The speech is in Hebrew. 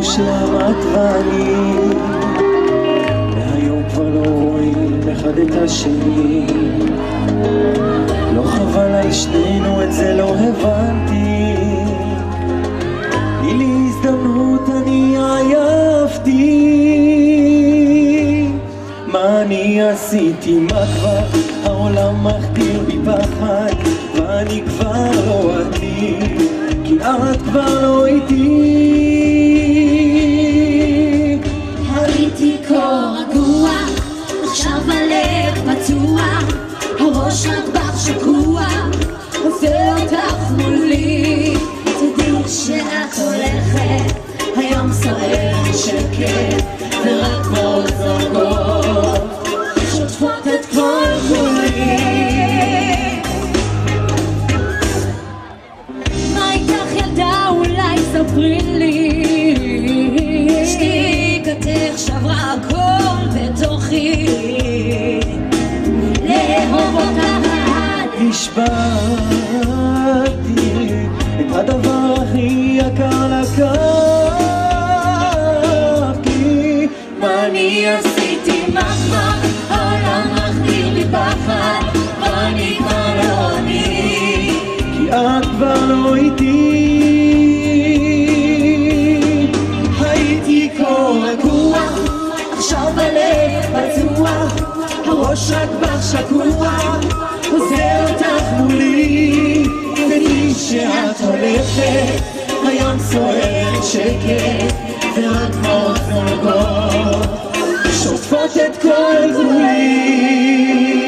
מושלמת ואני מהיום כבר לא רואים אחד את השני. לא חבל על שנינו, את זה לא הבנתי. תני לי הזדמנות, אני עייפתי. מה אני עשיתי? מה כבר? העולם מחדיר בי פחד ואני כבר לא עתיד, כי את כבר לא איתי. הייתי כה רגוע, עכשיו הלב פצוע, הראש רק בך שקוע, עושה אותך מולי. תדעי שאת הולכת, היום שורר שקט, ורק מאוד זוגות שוטפות את כל כולי. מה איתך ילדה? אולי ספרי לי. שתיקתך שברה הכל בתוכי, לאהוב אותך נשבעתי את הדבר הכי יקר לקחתי. מה אני עשיתי? מה כבר? העולם מחדיר בי פחד ואני כבר לא אני, כי את כבר לא איתי. הייתי כה רגוע, עכשיו הלב פצוע, הראש רק בך שקוע, עושה אותך מולי. תדעי שאת הולכת, הים שורר שקט, ורק מאוד זולגות שוטפות את כל גבולי.